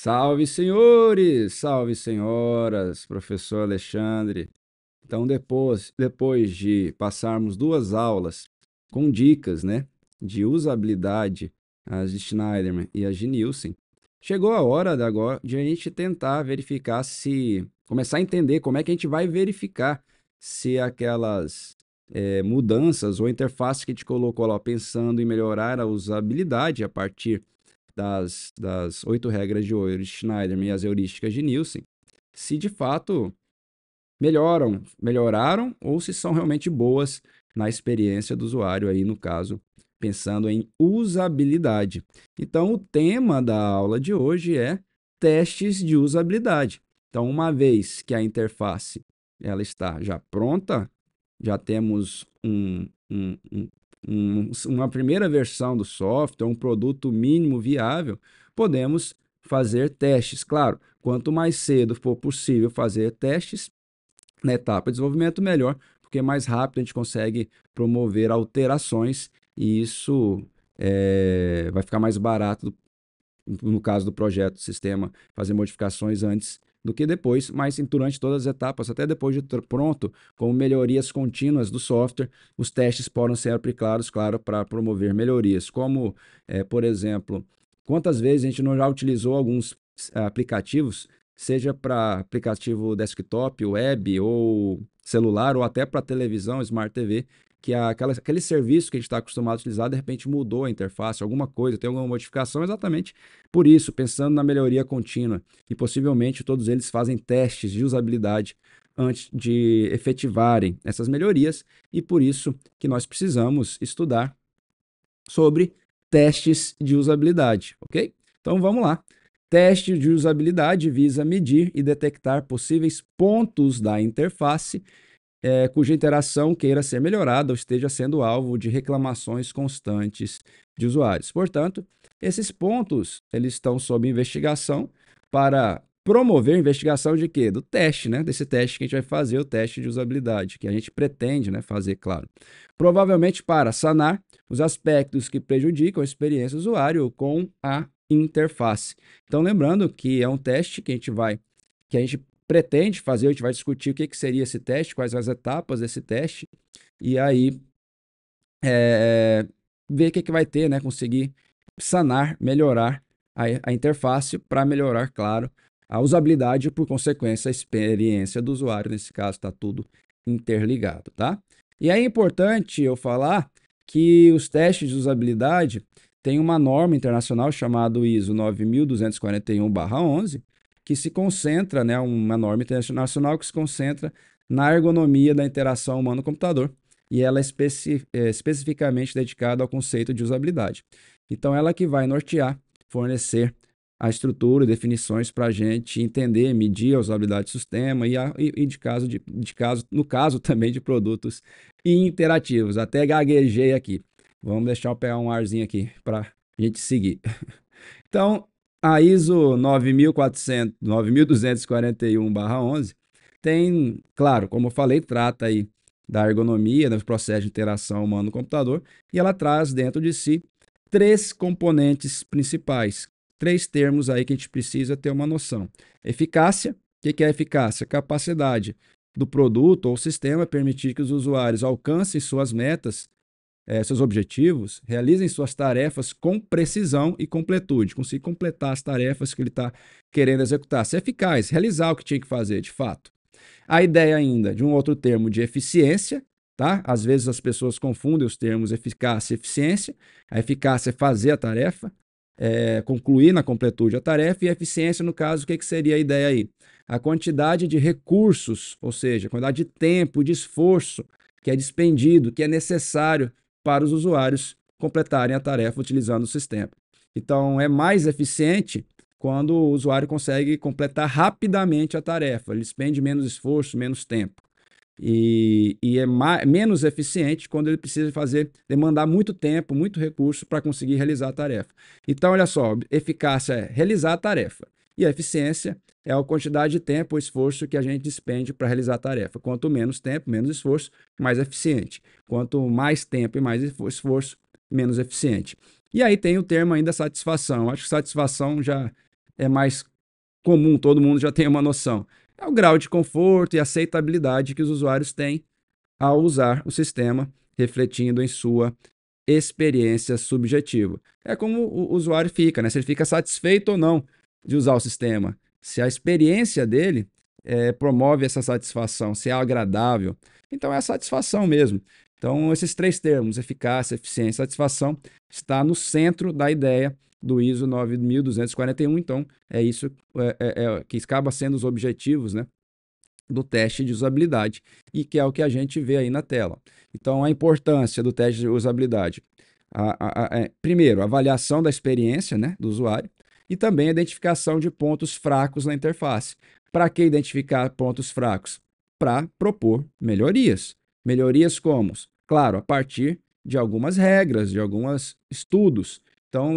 Salve, senhores! Salve, senhoras! Professor Alexandre. Então, depois de passarmos duas aulas com dicas, né, de usabilidade, as de Schneiderman e as de Nielsen, chegou a hora agora de a gente tentar verificar se, começar a entender como é que a gente vai verificar se aquelas mudanças ou interfaces que a gente colocou lá pensando em melhorar a usabilidade a partir das 8 regras de ouro de Schneiderman e as heurísticas de Nielsen, se de fato melhoraram ou se são realmente boas na experiência do usuário aí, no caso, pensando em usabilidade. Então, o tema da aula de hoje é testes de usabilidade. Então, uma vez que a interface ela está já pronta, já temos uma primeira versão do software, um produto mínimo viável, podemos fazer testes. Claro, quanto mais cedo for possível fazer testes, na etapa de desenvolvimento, melhor, porque mais rápido a gente consegue promover alterações e isso vai ficar mais barato, no caso do projeto, do sistema, fazer modificações antes do que depois, mas durante todas as etapas, até depois de pronto, com melhorias contínuas do software, os testes podem ser aplicados, claro, para promover melhorias, como, por exemplo, quantas vezes a gente não já utilizou alguns aplicativos, seja para aplicativo desktop, web ou celular, ou até para televisão, Smart TV, que aquele serviço que a gente está acostumado a utilizar, de repente mudou a interface, alguma coisa, tem alguma modificação, exatamente por isso, pensando na melhoria contínua. E possivelmente todos eles fazem testes de usabilidade antes de efetivarem essas melhorias, e por isso que nós precisamos estudar sobre testes de usabilidade, ok? Então vamos lá. Teste de usabilidade visa medir e detectar possíveis pontos da interface cuja interação queira ser melhorada ou esteja sendo alvo de reclamações constantes de usuários. Portanto, esses pontos eles estão sob investigação para promover a investigação de quê? Do teste, né? Desse teste que a gente vai fazer, o teste de usabilidade, que a gente pretende, né, fazer, claro. Provavelmente para sanar os aspectos que prejudicam a experiência do usuário com a interface. Então, lembrando que é um teste que a gente pretende fazer, a gente vai discutir o que seria esse teste, quais as etapas desse teste, e aí ver o que vai ter, né? Conseguir sanar, melhorar a interface para melhorar, claro, a usabilidade e, por consequência, a experiência do usuário. Nesse caso, está tudo interligado, tá? E é importante eu falar que os testes de usabilidade têm uma norma internacional chamada ISO 9241/11, que se concentra, né, uma norma internacional que se concentra na ergonomia da interação humano-computador, e ela é especificamente dedicada ao conceito de usabilidade. Então, ela que vai nortear, fornecer a estrutura e definições para a gente entender, medir a usabilidade do sistema e no caso também de produtos interativos. Até gaguejei aqui. Vamos deixar eu pegar um arzinho aqui para a gente seguir. Então, a ISO 9241/11 tem, claro, como eu falei, trata aí da ergonomia, do processo de interação humano-computador, e ela traz dentro de si três componentes principais, três termos aí que a gente precisa ter uma noção. Eficácia, o que é eficácia? Capacidade do produto ou sistema permitir que os usuários alcancem suas metas, seus objetivos, realizem suas tarefas com precisão e completude, conseguir completar as tarefas que ele está querendo executar, ser eficaz, realizar o que tinha que fazer de fato. A ideia ainda de um outro termo de eficiência, tá? Às vezes as pessoas confundem os termos eficácia e eficiência. A eficácia é fazer a tarefa, concluir na completude a tarefa, e a eficiência, no caso, o que seria a ideia aí? A quantidade de recursos, ou seja, a quantidade de tempo, de esforço que é despendido, que é necessário para os usuários completarem a tarefa utilizando o sistema. Então, é mais eficiente quando o usuário consegue completar rapidamente a tarefa, ele expende menos esforço, menos tempo. E é menos eficiente quando ele precisa demandar muito tempo, muito recurso para conseguir realizar a tarefa. Então, olha só, eficácia é realizar a tarefa, e a eficiência é a quantidade de tempo ou esforço que a gente despende para realizar a tarefa. Quanto menos tempo, menos esforço, mais eficiente. Quanto mais tempo e mais esforço, menos eficiente. E aí tem o termo ainda satisfação. Acho que satisfação já é mais comum, todo mundo já tem uma noção. É o grau de conforto e aceitabilidade que os usuários têm ao usar o sistema, refletindo em sua experiência subjetiva. É como o usuário fica, né? Se ele fica satisfeito ou não de usar o sistema. Se a experiência dele promove essa satisfação, se é agradável. Então é a satisfação mesmo. Então, esses três termos, eficácia, eficiência e satisfação, está no centro da ideia do ISO 9241. Então, é isso que acaba sendo os objetivos, né, do teste de usabilidade, e que é o que a gente vê aí na tela. Então, a importância do teste de usabilidade. Primeiro, a avaliação da experiência, né, do usuário, e também a identificação de pontos fracos na interface. Para que identificar pontos fracos? Para propor melhorias. Melhorias como? Claro, a partir de algumas regras, de alguns estudos. Então,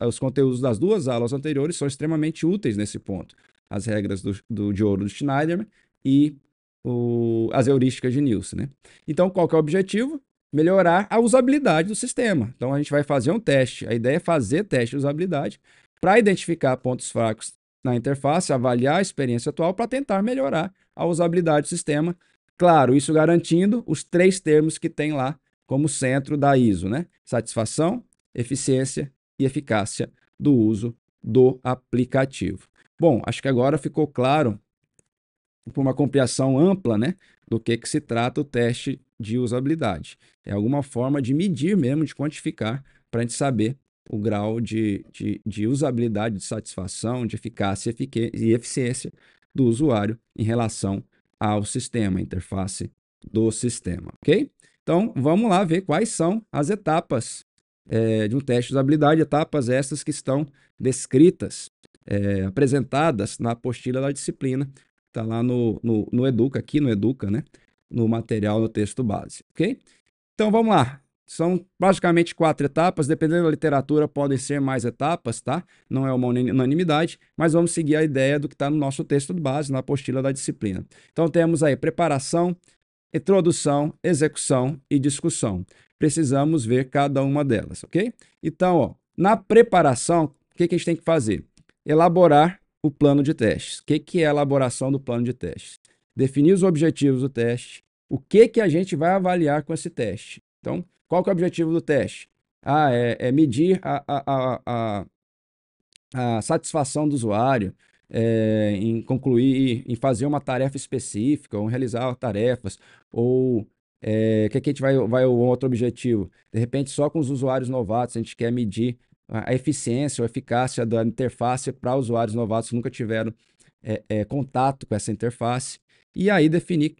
os conteúdos das duas aulas anteriores são extremamente úteis nesse ponto. As regras de ouro do Schneiderman e as heurísticas de Nielsen, né? Então, qual que é o objetivo? Melhorar a usabilidade do sistema. Então, a gente vai fazer um teste. A ideia é fazer teste de usabilidade para identificar pontos fracos na interface, avaliar a experiência atual para tentar melhorar a usabilidade do sistema. Claro, isso garantindo os três termos que tem lá como centro da ISO, né? Satisfação, eficiência e eficácia do uso do aplicativo. Bom, acho que agora ficou claro, por uma compreensão ampla, né, do que se trata o teste de usabilidade. É alguma forma de medir mesmo, de quantificar, para a gente saber o grau de usabilidade, de satisfação, de eficácia e eficiência do usuário em relação ao sistema, a interface do sistema, ok? Então, vamos lá ver quais são as etapas de um teste de usabilidade, etapas essas que estão descritas, apresentadas na apostila da disciplina, está lá no Educa, aqui no Educa, né? No material, no texto base, ok? Então, vamos lá. São basicamente 4 etapas, dependendo da literatura podem ser mais etapas, tá? Não é uma unanimidade, mas vamos seguir a ideia do que está no nosso texto base, na apostila da disciplina. Então temos aí preparação, introdução, execução e discussão. Precisamos ver cada uma delas, ok? Então, ó, na preparação, o que a gente tem que fazer? Elaborar o plano de testes. O que é a elaboração do plano de testes? Definir os objetivos do teste, o que a gente vai avaliar com esse teste. Então, qual que é o objetivo do teste? É medir a satisfação do usuário em concluir, em fazer uma tarefa específica, ou realizar tarefas, ou que a gente vai o outro objetivo? De repente, só com os usuários novatos, a gente quer medir a eficiência ou eficácia da interface para usuários novatos que nunca tiveram contato com essa interface. E aí definir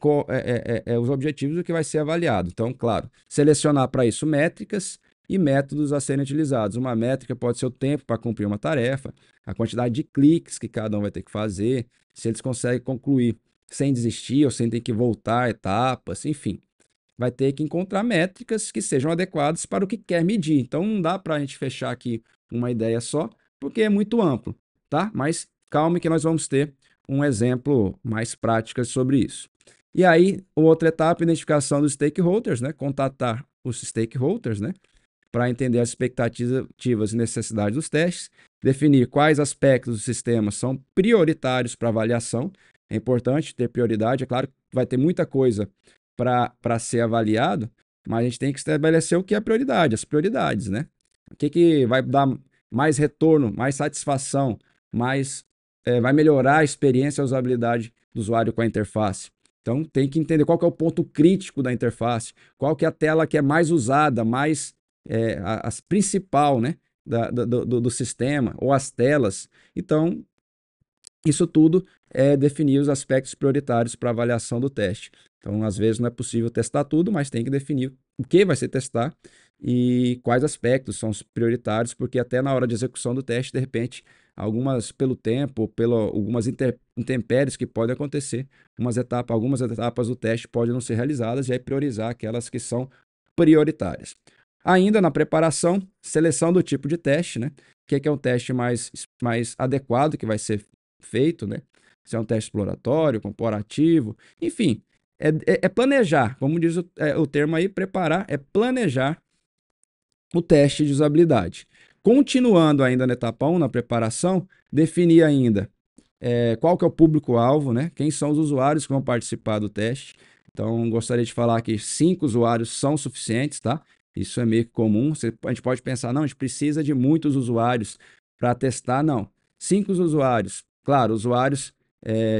os objetivos do que vai ser avaliado. Então, claro, selecionar para isso métricas e métodos a serem utilizados. Uma métrica pode ser o tempo para cumprir uma tarefa, a quantidade de cliques que cada um vai ter que fazer, se eles conseguem concluir sem desistir ou sem ter que voltar etapas, enfim. Vai ter que encontrar métricas que sejam adequadas para o que quer medir. Então, não dá para a gente fechar aqui uma ideia só, porque é muito amplo, tá? Mas calme que nós vamos ter um exemplo mais prático sobre isso. E aí, outra etapa, identificação dos stakeholders, né? Contatar os stakeholders, né? Para entender as expectativas e necessidades dos testes, definir quais aspectos do sistema são prioritários para avaliação. É importante ter prioridade, é claro que vai ter muita coisa para ser avaliado, mas a gente tem que estabelecer o que é prioridade, as prioridades, né? O que vai dar mais retorno, mais satisfação, vai melhorar a experiência e a usabilidade do usuário com a interface. Então, tem que entender qual que é o ponto crítico da interface, qual que é a tela que é mais usada, mais a principal, né, do sistema, ou as telas. Então, isso tudo é definir os aspectos prioritários para avaliação do teste. Então, às vezes não é possível testar tudo, mas tem que definir o que vai ser testar e quais aspectos são os prioritários, porque até na hora de execução do teste, de repente, pelo tempo, algumas intempéries que podem acontecer, algumas etapas do teste podem não ser realizadas, e aí priorizar aquelas que são prioritárias. Ainda na preparação, seleção do tipo de teste, né? O que é um teste mais adequado que vai ser feito, né? Se é um teste exploratório, comparativo, enfim, é planejar, como diz o termo aí, preparar, é planejar o teste de usabilidade. Continuando ainda na etapa 1, na preparação, definir ainda qual que é o público-alvo, né? Quem são os usuários que vão participar do teste. Então, gostaria de falar que 5 usuários são suficientes, tá? Isso é meio que comum. A gente pode pensar, não, a gente precisa de muitos usuários para testar. Não. 5 usuários. Claro, usuários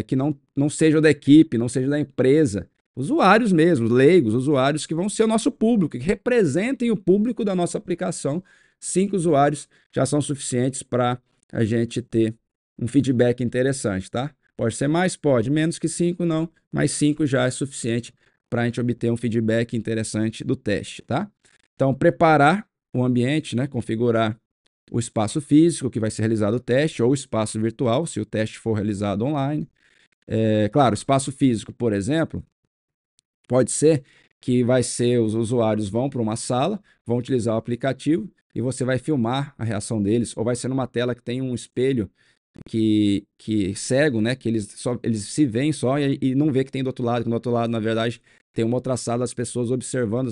que não sejam da equipe, não sejam da empresa. Usuários mesmo, leigos, usuários que vão ser o nosso público, que representem o público da nossa aplicação. 5 usuários já são suficientes para a gente ter um feedback interessante, tá? Pode ser mais? Pode. Menos que 5, não. Mas 5 já é suficiente para a gente obter um feedback interessante do teste, tá? Então, preparar o ambiente, né? Configurar o espaço físico que vai ser realizado o teste ou o espaço virtual, se o teste for realizado online. Claro, espaço físico, por exemplo, pode ser que vai ser os usuários vão para uma sala, vão utilizar o aplicativo e você vai filmar a reação deles, ou vai ser numa tela que tem um espelho que cego, né? Que eles se veem só e não vê que tem do outro lado, que do outro lado, na verdade, tem uma outra sala, as pessoas observando,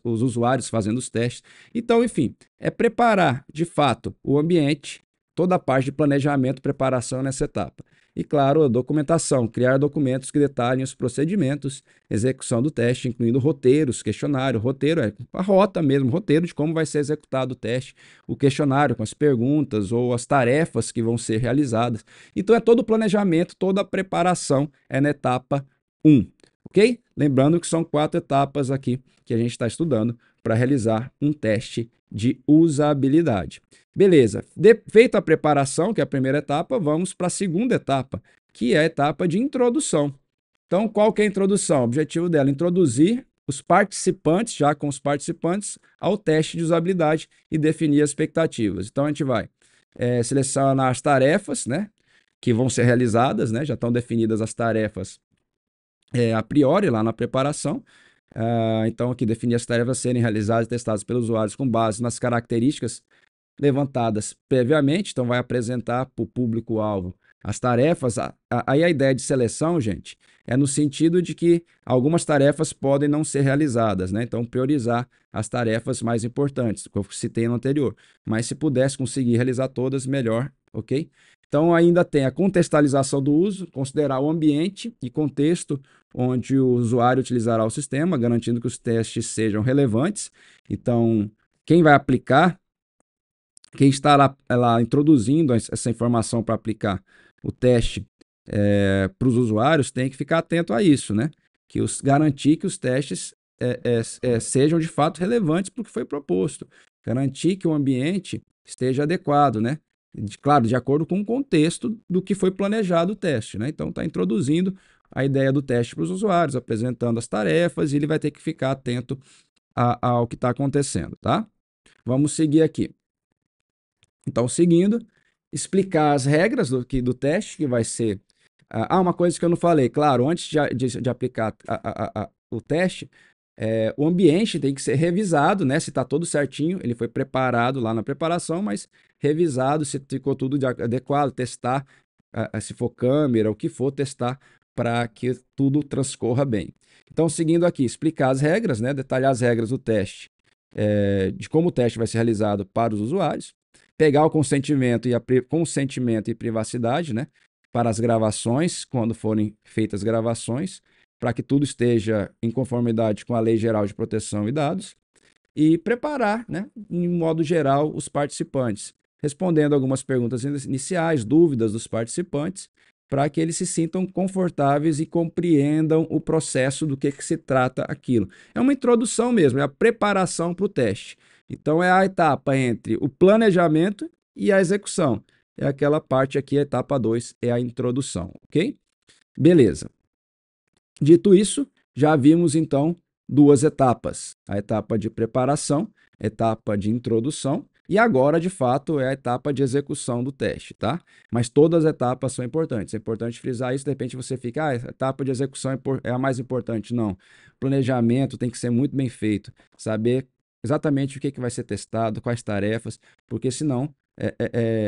os usuários fazendo os testes. Então, enfim, é preparar, de fato, o ambiente, toda a parte de planejamento, preparação nessa etapa. E, claro, a documentação, criar documentos que detalhem os procedimentos, execução do teste, incluindo roteiros, questionário. Roteiro é a rota mesmo, roteiro de como vai ser executado o teste, o questionário com as perguntas ou as tarefas que vão ser realizadas. Então, é todo o planejamento, toda a preparação é na etapa 1, ok? Lembrando que são 4 etapas aqui que a gente está estudando para realizar um teste de usabilidade. Beleza, feita a preparação, que é a primeira etapa, vamos para a segunda etapa, que é a etapa de introdução. Então, qual que é a introdução? O objetivo dela é introduzir os participantes, já com os participantes, ao teste de usabilidade e definir as expectativas. Então, a gente vai selecionar as tarefas, né, que vão ser realizadas, né, já estão definidas as tarefas a priori lá na preparação. Então, aqui definir as tarefas a serem realizadas e testadas pelos usuários com base nas características levantadas previamente, então vai apresentar para o público-alvo as tarefas. Aí a ideia de seleção, gente, é no sentido de que algumas tarefas podem não ser realizadas, né? Então, priorizar as tarefas mais importantes, que eu citei no anterior. Mas se pudesse conseguir realizar todas, melhor, ok? Então, ainda tem a contextualização do uso, considerar o ambiente e contexto onde o usuário utilizará o sistema, garantindo que os testes sejam relevantes. Então, quem vai aplicar, quem está lá introduzindo essa informação para aplicar o teste para os usuários, tem que ficar atento a isso, né? Garantir que os testes sejam de fato relevantes para o que foi proposto. Garantir que o ambiente esteja adequado, né? Claro, de acordo com o contexto do que foi planejado o teste, né? Então, está introduzindo a ideia do teste para os usuários, apresentando as tarefas, e ele vai ter que ficar atento ao que está acontecendo, tá? Vamos seguir aqui. Então, seguindo, explicar as regras do teste, que vai ser... uma coisa que eu não falei, claro, antes de aplicar o teste, o ambiente tem que ser revisado, né? Se está tudo certinho, ele foi preparado lá na preparação, mas revisado se ficou tudo adequado, testar, se for câmera, o que for, testar para que tudo transcorra bem. Então, seguindo aqui, explicar as regras, né? Detalhar as regras do teste, de como o teste vai ser realizado para os usuários, pegar o consentimento e privacidade, né? Para as gravações, quando forem feitas gravações, para que tudo esteja em conformidade com a Lei Geral de Proteção de Dados, e preparar, né, em modo geral, os participantes, respondendo algumas perguntas iniciais, dúvidas dos participantes, para que eles se sintam confortáveis e compreendam o processo do que se trata aquilo. É uma introdução mesmo, é a preparação para o teste. Então, é a etapa entre o planejamento e a execução. É aquela parte aqui, a etapa 2, é a introdução, ok? Beleza. Dito isso, já vimos então 2 etapas, a etapa de preparação, a etapa de introdução, e agora, de fato, é a etapa de execução do teste, tá? Mas todas as etapas são importantes, é importante frisar isso, de repente você fica, a etapa de execução é a mais importante. Não, o planejamento tem que ser muito bem feito, saber exatamente o que vai ser testado, quais tarefas, porque senão,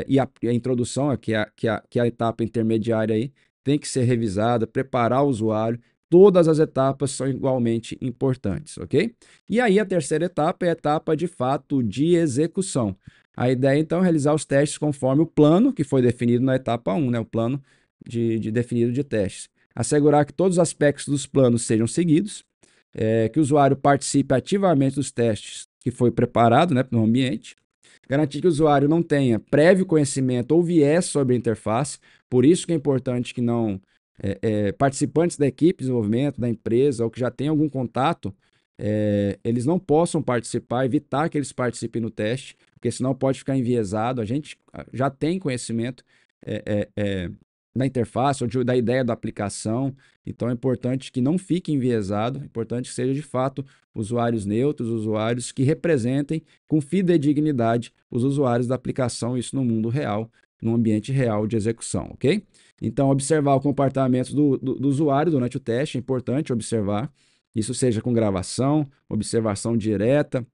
e a introdução, que é a etapa intermediária aí, tem que ser revisada, preparar o usuário. Todas as etapas são igualmente importantes, ok? E aí a terceira etapa é a etapa de fato de execução. A ideia então é realizar os testes conforme o plano que foi definido na etapa 1, né? O plano definido de testes. Assegurar que todos os aspectos dos planos sejam seguidos, que o usuário participe ativamente dos testes que foi preparado, né, no ambiente. Garantir que o usuário não tenha prévio conhecimento ou viés sobre a interface. Por isso que é importante que não participantes da equipe de desenvolvimento, da empresa, ou que já tenham algum contato, eles não possam participar, evitar que eles participem no teste, porque senão pode ficar enviesado. A gente já tem conhecimento da interface ou da ideia da aplicação, então é importante que não fique enviesado, é importante que seja de fato usuários neutros, usuários que representem com fidedignidade os usuários da aplicação, isso no mundo real, no ambiente real de execução, ok? Então, observar o comportamento do usuário durante o teste, é importante observar, isso seja com gravação, observação direta,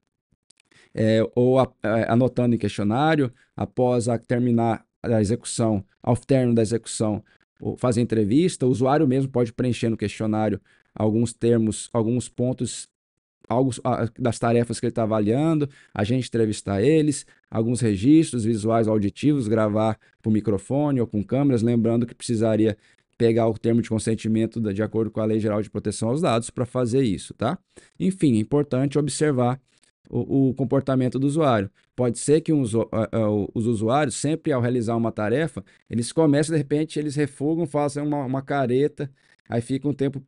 ou anotando em questionário, após terminar a execução, ao término da execução, fazer entrevista, o usuário mesmo pode preencher no questionário alguns termos, alguns pontos das tarefas que ele está avaliando, a gente entrevistar eles, alguns registros visuais ou auditivos, gravar por microfone ou com câmeras, lembrando que precisaria pegar o termo de consentimento de acordo com a Lei Geral de Proteção aos Dados para fazer isso, tá? Enfim, é importante observar o comportamento do usuário. Pode ser que os usuários, sempre ao realizar uma tarefa, eles começam, de repente, eles refugam, fazem uma careta, aí fica um tempo,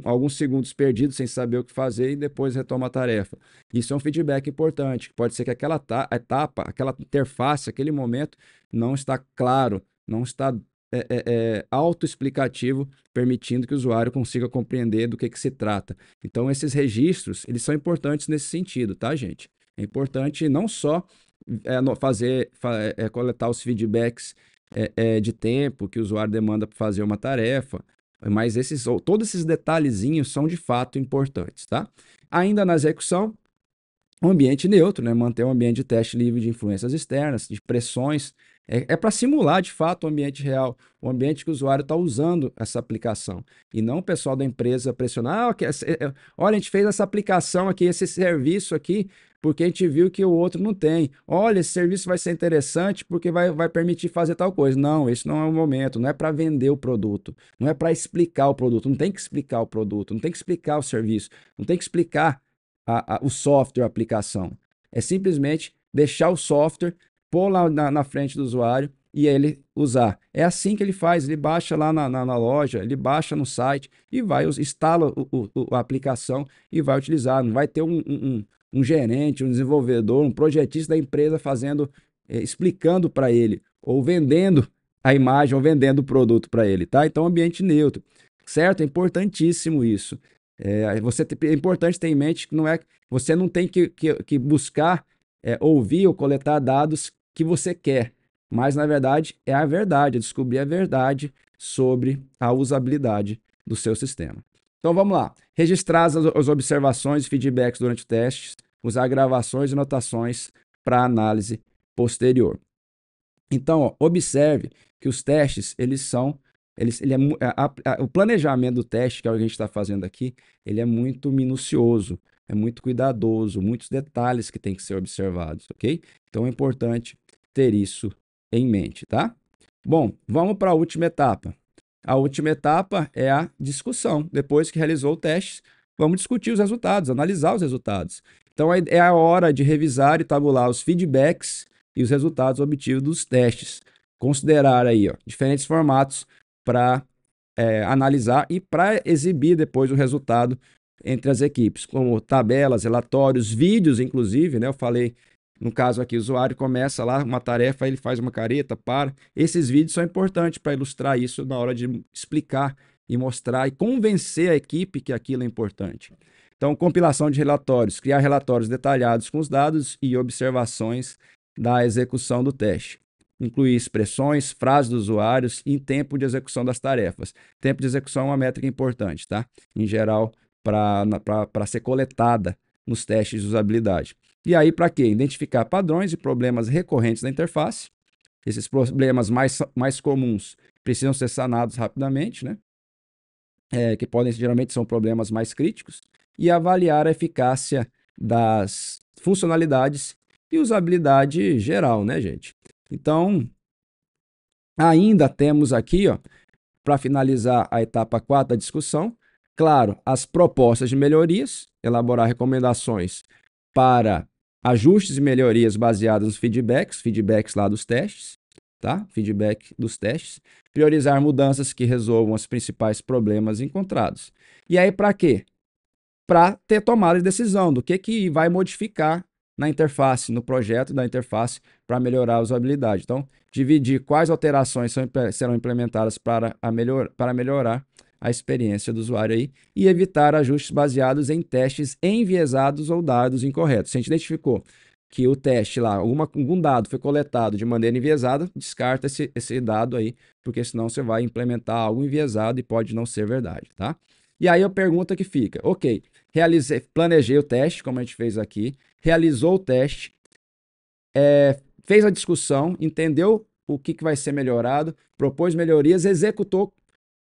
alguns segundos perdidos sem saber o que fazer e depois retoma a tarefa. Isso é um feedback importante. Pode ser que aquela etapa, aquela interface, aquele momento não está claro, não está autoexplicativo, permitindo que o usuário consiga compreender do que se trata. Então, esses registros, eles são importantes nesse sentido, tá, gente? É importante não só coletar os feedbacks de tempo que o usuário demanda para fazer uma tarefa, mas todos esses detalhezinhos são de fato importantes, tá? Ainda na execução, um ambiente neutro, né? Manter um ambiente de teste livre de influências externas, de pressões. Para simular de fato o ambiente real, o ambiente que o usuário está usando essa aplicação. E não o pessoal da empresa pressionar, olha, a gente fez essa aplicação aqui, esse serviço aqui, porque a gente viu que o outro não tem. Olha, esse serviço vai ser interessante porque vai permitir fazer tal coisa. Não, esse não é o momento, não é para vender o produto, não é para explicar o produto, não tem que explicar o produto, não tem que explicar o serviço, não tem que explicar o software, a aplicação. É simplesmente deixar o software, pôr lá na frente do usuário e ele usar. É assim que ele faz, ele baixa lá na loja, ele baixa no site e instala a aplicação e vai utilizar. Não vai ter um gerente, um desenvolvedor, um projetista da empresa explicando para ele, ou vendendo a imagem, ou vendendo o produto para ele, tá? Então, ambiente neutro, certo? É importantíssimo isso. É importante ter em mente que você não tem que buscar ouvir ou coletar dados que você quer, mas na verdade é descobrir a verdade sobre a usabilidade do seu sistema. Então vamos lá, registrar as observações e feedbacks durante o teste, usar gravações e anotações para análise posterior. Então, observe que os testes, o planejamento do teste, que é o que a gente está fazendo aqui, ele é muito minucioso, é muito cuidadoso, muitos detalhes que tem que ser observados, ok? Então é importante ter isso em mente, tá? Bom, vamos para a última etapa. A última etapa é a discussão. Depois que realizou o teste, vamos discutir os resultados, analisar os resultados. Então é a hora de revisar e tabular os feedbacks e os resultados obtidos dos testes. Considerar aí, diferentes formatos para analisar e para exibir depois o resultado entre as equipes, como tabelas, relatórios, vídeos, inclusive, né? Eu falei, no caso aqui, o usuário começa lá uma tarefa, ele faz uma careta, para. Esses vídeos são importantes para ilustrar isso na hora de explicar e mostrar e convencer a equipe que aquilo é importante. Então, compilação de relatórios, criar relatórios detalhados com os dados e observações da execução do teste. Incluir expressões, frases dos usuários e tempo de execução das tarefas. Tempo de execução é uma métrica importante, tá? Em geral, para ser coletada nos testes de usabilidade. E aí, para quê? Identificar padrões e problemas recorrentes da interface. Esses problemas mais comuns precisam ser sanados rapidamente, né? Que geralmente são problemas mais críticos. E avaliar a eficácia das funcionalidades e usabilidade geral, né, gente? Então, ainda temos aqui, para finalizar a etapa 4 da discussão, claro, as propostas de melhorias, elaborar recomendações para ajustes e melhorias baseadas nos feedbacks lá dos testes, tá? Feedback dos testes. Priorizar mudanças que resolvam os principais problemas encontrados. E aí, para quê? Para ter tomada de decisão do que vai modificar na interface, no projeto da interface, para melhorar a usabilidade. Então, dividir quais alterações serão implementadas para melhorar a experiência do usuário aí e evitar ajustes baseados em testes enviesados ou dados incorretos. Se a gente identificou que o teste lá, algum dado foi coletado de maneira enviesada, descarta esse dado aí, porque senão você vai implementar algo enviesado e pode não ser verdade, tá? E aí a pergunta que fica, ok, planejei o teste, como a gente fez aqui, realizou o teste, fez a discussão, entendeu o que vai ser melhorado, propôs melhorias, executou,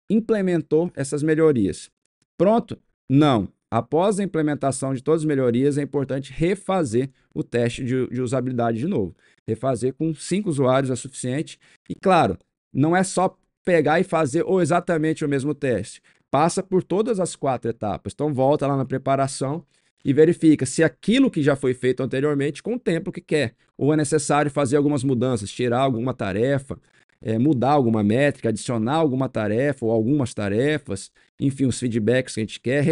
implementou essas melhorias. Pronto? Não. Após a implementação de todas as melhorias, é importante refazer o teste de usabilidade de novo. Refazer com 5 usuários é suficiente. E claro, não é só pegar e fazer exatamente o mesmo teste. Passa por todas as 4 etapas. Então, volta lá na preparação e verifica se aquilo que já foi feito anteriormente contempla o que quer. Ou é necessário fazer algumas mudanças, tirar alguma tarefa, mudar alguma métrica, adicionar alguma tarefa ou algumas tarefas, enfim, os feedbacks que a gente quer,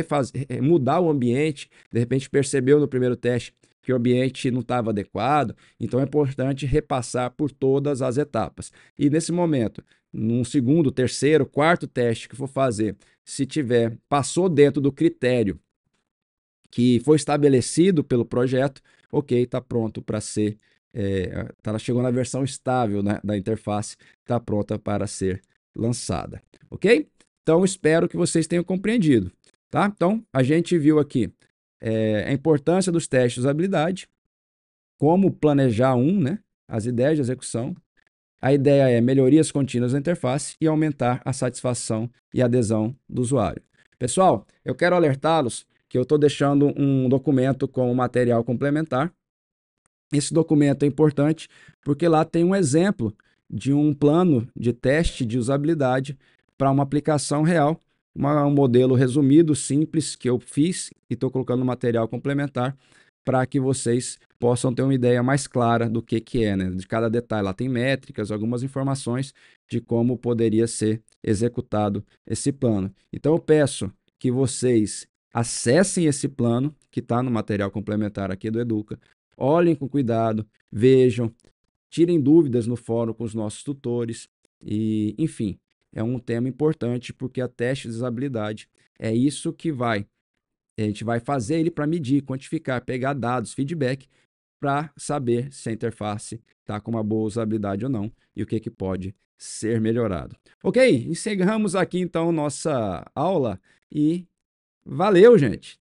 mudar o ambiente, de repente percebeu no primeiro teste que o ambiente não estava adequado, então é importante repassar por todas as etapas. E nesse momento, num segundo, terceiro, quarto teste que for fazer, se passou dentro do critério que foi estabelecido pelo projeto, ok, está pronto para ser, chegou na versão estável, né, da interface, está pronta para ser lançada, ok? Então, espero que vocês tenham compreendido, tá? Então, a gente viu aqui a importância dos testes de usabilidade, como planejar né, as ideias de execução. A ideia é melhorias contínuas da interface e aumentar a satisfação e adesão do usuário. Pessoal, eu quero alertá-los que eu estou deixando um documento com material complementar. Esse documento é importante porque lá tem um exemplo de um plano de teste de usabilidade para uma aplicação real, um modelo resumido, simples, que eu fiz e estou colocando no material complementar para que vocês possam ter uma ideia mais clara do que é, né? De cada detalhe. Lá tem métricas, algumas informações de como poderia ser executado esse plano. Então eu peço que vocês acessem esse plano que está no material complementar aqui do Educa, olhem com cuidado, vejam, tirem dúvidas no fórum com os nossos tutores e, enfim, é um tema importante porque a teste de usabilidade é isso que a gente vai fazer ele para medir, quantificar, pegar dados, feedback, para saber se a interface está com uma boa usabilidade ou não e o que pode ser melhorado. Ok, encerramos aqui então nossa aula e valeu, gente!